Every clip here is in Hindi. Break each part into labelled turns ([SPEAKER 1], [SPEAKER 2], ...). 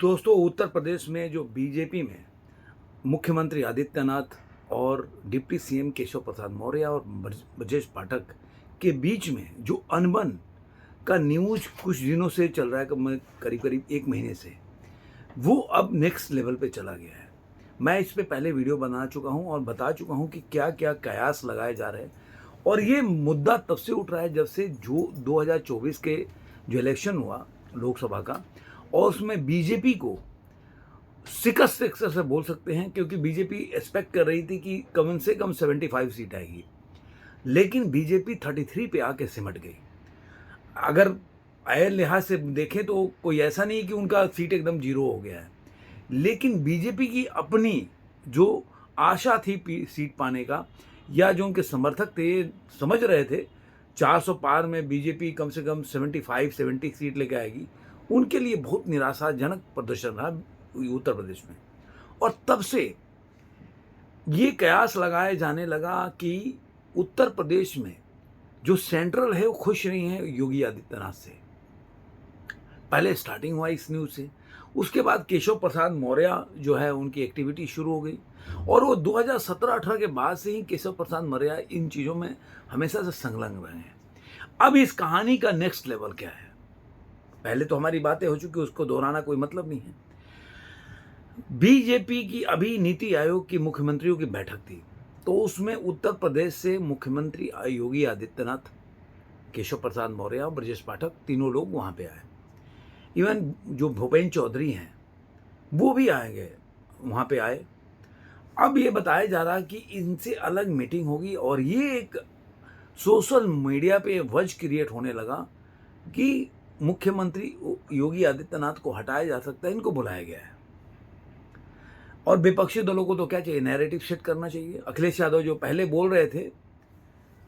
[SPEAKER 1] दोस्तों, उत्तर प्रदेश में जो बीजेपी में मुख्यमंत्री आदित्यनाथ और डिप्टी सीएम केशव प्रसाद मौर्य और ब्रजेश पाठक के बीच में जो अनबन का न्यूज कुछ दिनों से चल रहा है, करीब करीब एक महीने से, वो अब नेक्स्ट लेवल पे चला गया है। मैं इस पे पहले वीडियो बना चुका हूं और बता चुका हूं कि क्या क्या कयास लगाए जा रहे हैं। और ये मुद्दा तब से उठ रहा है जब से जो 2024 के जो इलेक्शन हुआ लोकसभा का, और उसमें बीजेपी को शिकस्त एक तरह से बोल सकते हैं, क्योंकि बीजेपी एक्सपेक्ट कर रही थी कि कम से कम 75 सीट आएगी, लेकिन बीजेपी 33 पे आके सिमट गई। अगर आयल लिहाज से देखें तो कोई ऐसा नहीं कि उनका सीट एकदम जीरो हो गया है, लेकिन बीजेपी की अपनी जो आशा थी सीट पाने का, या जो उनके समर्थक थे समझ रहे थे 400 पार में बीजेपी कम से कम 75-70 सीट लेके आएगी, उनके लिए बहुत निराशाजनक प्रदर्शन रहा उत्तर प्रदेश में। और तब से ये कयास लगाए जाने लगा कि उत्तर प्रदेश में जो सेंट्रल है वो खुश नहीं है योगी आदित्यनाथ से। पहले स्टार्टिंग हुआ इस न्यूज़ से, उसके बाद केशव प्रसाद मौर्य जो है उनकी एक्टिविटी शुरू हो गई, और वो 2017-18 के बाद से ही केशव प्रसाद मौर्य इन चीज़ों में हमेशा से संलग्न रहे हैं। अब इस कहानी का नेक्स्ट लेवल क्या है? पहले तो हमारी बातें हो चुकी, उसको दोहराना कोई मतलब नहीं है। बीजेपी की अभी नीति आयोग की मुख्यमंत्रियों की बैठक थी, तो उसमें उत्तर प्रदेश से मुख्यमंत्री योगी आदित्यनाथ, केशव प्रसाद मौर्य और ब्रजेश पाठक तीनों लोग वहाँ पे आए। इवन जो भूपेंद्र चौधरी हैं वो भी आएंगे, वहाँ पे आए। अब ये बताया जा रहा कि इनसे अलग मीटिंग होगी, और ये एक सोशल मीडिया पे वज क्रिएट होने लगा कि मुख्यमंत्री योगी आदित्यनाथ को हटाया जा सकता है, इनको बुलाया गया है। और विपक्षी दलों को तो क्या चाहिए, नैरेटिव सेट करना चाहिए। अखिलेश यादव जो पहले बोल रहे थे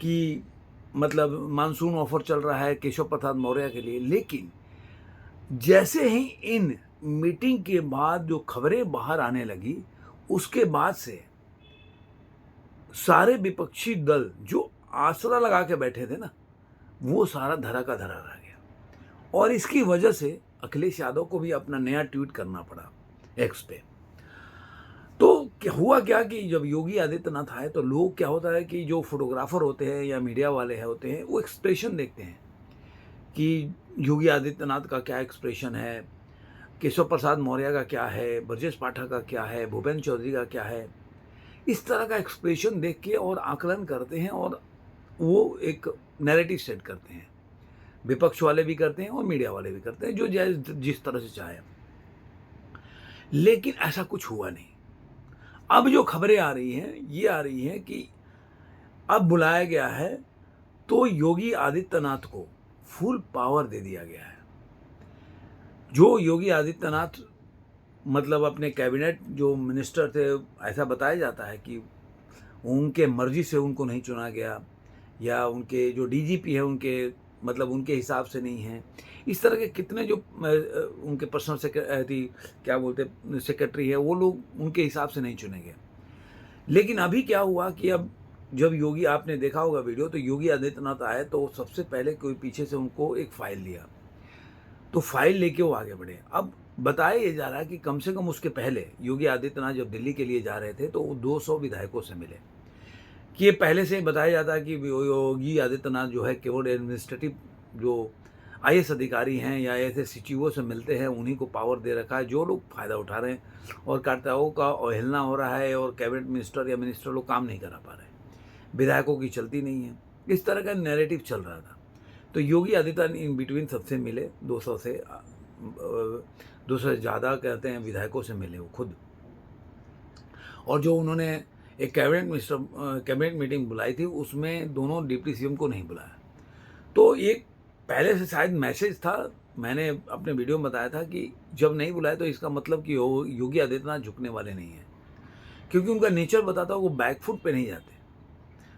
[SPEAKER 1] कि मतलब मानसून ऑफर चल रहा है केशव प्रसाद मौर्य के लिए, लेकिन जैसे ही इन मीटिंग के बाद जो खबरें बाहर आने लगी, उसके बाद से सारे विपक्षी दल जो आसरा लगा के बैठे थे ना, वो सारा धरा का धरा रह गया। और इसकी वजह से अखिलेश यादव को भी अपना नया ट्वीट करना पड़ा एक्स पे। तो क्या हुआ कि जब योगी आदित्यनाथ आए तो लोग, क्या होता है कि जो फोटोग्राफर होते हैं या मीडिया वाले होते हैं, वो एक्सप्रेशन देखते हैं कि योगी आदित्यनाथ का क्या एक्सप्रेशन है, केशव प्रसाद मौर्य का क्या है, ब्रजेश पाठक का क्या है, भूपेंद्र चौधरी का क्या है। इस तरह का एक्सप्रेशन देख के और आकलन करते हैं, और वो एक नैरेटिव सेट करते हैं। विपक्ष वाले भी करते हैं और मीडिया वाले भी करते हैं, जो जिस तरह से चाहे। लेकिन ऐसा कुछ हुआ नहीं। अब जो खबरें आ रही हैं, ये आ रही हैं कि अब बुलाया गया है तो योगी आदित्यनाथ को फुल पावर दे दिया गया है। जो योगी आदित्यनाथ मतलब अपने कैबिनेट जो मिनिस्टर थे, ऐसा बताया जाता है कि उनके मर्जी से उनको नहीं चुना गया, या उनके जो डीजीपी है उनके मतलब उनके हिसाब से नहीं है। इस तरह के कितने जो उनके पर्सनल सेक्रेटरी है, वो लोग उनके हिसाब से नहीं चुने गए। लेकिन अभी क्या हुआ कि अब जब योगी, आपने देखा होगा वीडियो, तो योगी आदित्यनाथ आए तो सबसे पहले कोई पीछे से उनको एक फाइल लिया, तो फाइल लेके वो आगे बढ़े। अब बताया ये जा रहा है कि कम से कम उसके पहले योगी आदित्यनाथ जब दिल्ली के लिए जा रहे थे तो वो 200 विधायकों से मिले। कि ये पहले से बताया जाता है कि योगी आदित्यनाथ जो है केवल एडमिनिस्ट्रेटिव जो आईएएस अधिकारी हैं या ऐसे सचिवों से मिलते हैं, उन्हीं को पावर दे रखा है, जो लोग फ़ायदा उठा रहे हैं, और कर्ताओं का अवहेलना हो रहा है, और कैबिनेट मिनिस्टर या मिनिस्टर लोग काम नहीं करा पा रहे, विधायकों की चलती नहीं है। इस तरह का नैरेटिव चल रहा था। तो योगी आदित्यनाथ इन बिटवीन सबसे मिले, 200 से ज़्यादा कहते हैं विधायकों से मिले वो खुद। और जो उन्होंने एक कैबिनेट मीटिंग बुलाई थी, उसमें दोनों डिप्टी सीएम को नहीं बुलाया। तो एक पहले से शायद मैसेज था, मैंने अपने वीडियो में बताया था कि जब नहीं बुलाया तो इसका मतलब कि योगी आदित्यनाथ झुकने वाले नहीं हैं, क्योंकि उनका नेचर बताता है वो बैकफुट पे नहीं जाते,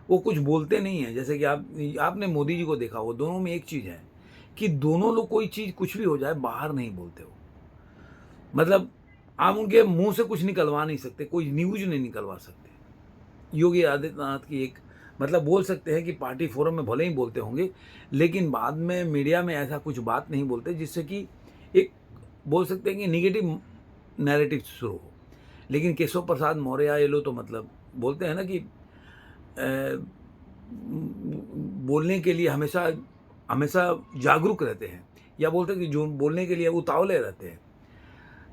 [SPEAKER 1] वो कुछ बोलते नहीं हैं। जैसे कि आपने मोदी जी को देखा, वो दोनों में एक चीज़ है कि दोनों लोग कोई चीज़ कुछ भी हो जाए बाहर नहीं बोलते हो। मतलब आप उनके मुंह से कुछ निकलवा नहीं सकते, कोई न्यूज नहीं निकलवा सकते। योगी आदित्यनाथ की एक मतलब बोल सकते हैं कि पार्टी फोरम में भले ही बोलते होंगे, लेकिन बाद में मीडिया में ऐसा कुछ बात नहीं बोलते जिससे कि एक बोल सकते हैं कि निगेटिव नैरेटिव शुरू हो। लेकिन केशव प्रसाद मौर्य ये लोग तो मतलब बोलते हैं ना कि बोलने के लिए हमेशा हमेशा जागरूक रहते हैं, या बोलते हैं कि जो बोलने के लिए उतावले रहते हैं।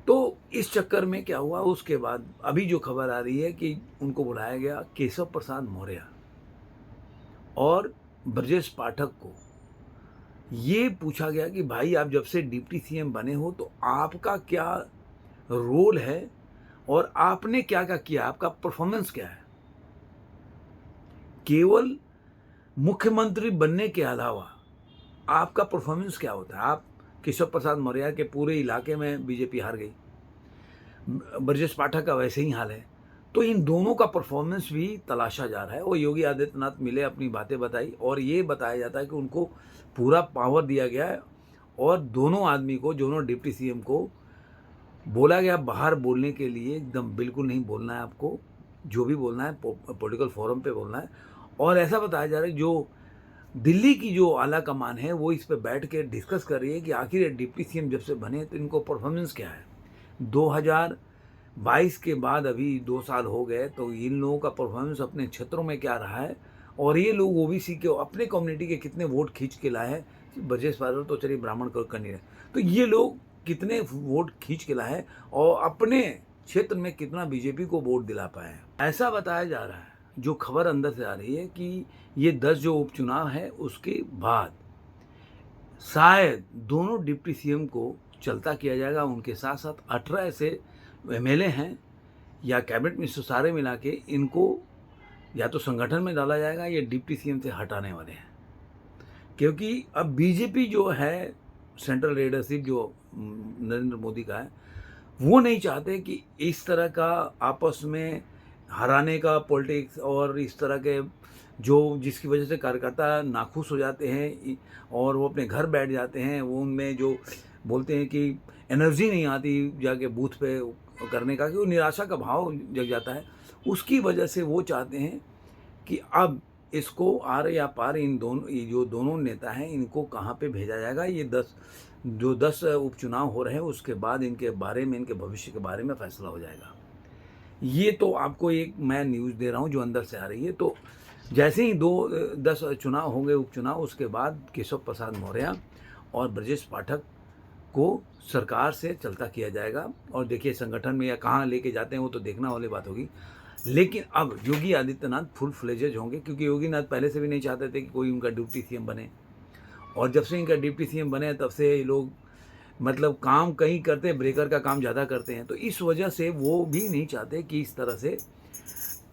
[SPEAKER 1] तो इस चक्कर में क्या हुआ, उसके बाद अभी जो खबर आ रही है कि उनको बुलाया गया केशव प्रसाद मौर्य और ब्रजेश पाठक को। ये पूछा गया कि भाई आप जब से डिप्टी सीएम बने हो तो आपका क्या रोल है और आपने क्या क्या किया, आपका परफॉर्मेंस क्या है। केवल मुख्यमंत्री बनने के अलावा आपका परफॉर्मेंस क्या होता है। आप केशव प्रसाद मौर्य के पूरे इलाके में बीजेपी हार गई, ब्रजेश पाठक का वैसे ही हाल है। तो इन दोनों का परफॉर्मेंस भी तलाशा जा रहा है। वो योगी आदित्यनाथ मिले, अपनी बातें बताई और ये बताया जाता है कि उनको पूरा पावर दिया गया है और दोनों आदमी को, दोनों डिप्टी सीएम को बोला गया बाहर बोलने के लिए, एकदम बिल्कुल नहीं बोलना है आपको, जो भी बोलना है पॉलिटिकल फोरम पे बोलना है। और ऐसा बताया जा रहा है जो दिल्ली की जो आला कमान है वो इस पे बैठ के डिस्कस कर रही है कि आखिर ये डिप्टी सीएम जब से बने तो इनको परफॉर्मेंस क्या है। 2022 के बाद अभी 2 साल हो गए, तो इन लोगों का परफॉर्मेंस अपने क्षेत्रों में क्या रहा है और ये लोग ओबीसी के अपने कम्युनिटी के कितने वोट खींच के लाए हैं। ब्रजेश पाठक तो चलिए ब्राह्मण कर नहीं रहे, तो ये लोग कितने वोट खींच के लाए हैं और अपने क्षेत्र में कितना बीजेपी को वोट दिला पाए हैं, ऐसा बताया जा रहा है। जो खबर अंदर से आ रही है कि ये 10 जो उपचुनाव है उसके बाद शायद दोनों डिप्टी सीएम को चलता किया जाएगा। उनके साथ साथ 18 ऐसे एमएलए हैं या कैबिनेट मिनिस्टर सारे मिला के इनको या तो संगठन में डाला जाएगा या डिप्टी सीएम से हटाने वाले हैं। क्योंकि अब बीजेपी जो है, सेंट्रल लीडरशिप जो नरेंद्र मोदी का है, वो नहीं चाहते कि इस तरह का आपस में हराने का पॉलिटिक्स और इस तरह के जो जिसकी वजह से कार्यकर्ता नाखुश हो जाते हैं और वो अपने घर बैठ जाते हैं। वो उनमें जो बोलते हैं कि एनर्जी नहीं आती जाके बूथ पे करने का, कि वो निराशा का भाव जग जाता है। उसकी वजह से वो चाहते हैं कि अब इसको आर या पार इन दोनों, ये जो दोनों नेता हैं इनको कहाँ पे भेजा जाएगा। ये 10 उपचुनाव हो रहे हैं उसके बाद इनके बारे में, इनके भविष्य के बारे में फैसला हो जाएगा। ये तो आपको एक मैं न्यूज़ दे रहा हूँ जो अंदर से आ रही है। तो जैसे ही 10 चुनाव होंगे उपचुनाव, उसके बाद केशव प्रसाद मौर्य और ब्रजेश पाठक को सरकार से चलता किया जाएगा। और देखिए संगठन में या कहाँ लेके जाते हैं वो तो देखना वाली बात होगी। लेकिन अब योगी आदित्यनाथ फुल फ्लेजेज होंगे, क्योंकि योगी नाथ पहले से भी नहीं चाहते थे कि कोई उनका डिप्टी सीएम बने। और जब से इनका डिप्टी सीएम बने तब से ये लोग मतलब काम कहीं करते हैं, ब्रेकर का काम ज़्यादा करते हैं। तो इस वजह से वो भी नहीं चाहते कि इस तरह से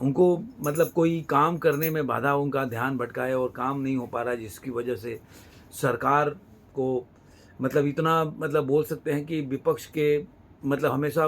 [SPEAKER 1] उनको मतलब कोई काम करने में बाधा, उनका ध्यान भटकाए और काम नहीं हो पा रहा है, जिसकी वजह से सरकार को मतलब इतना मतलब बोल सकते हैं कि विपक्ष के मतलब हमेशा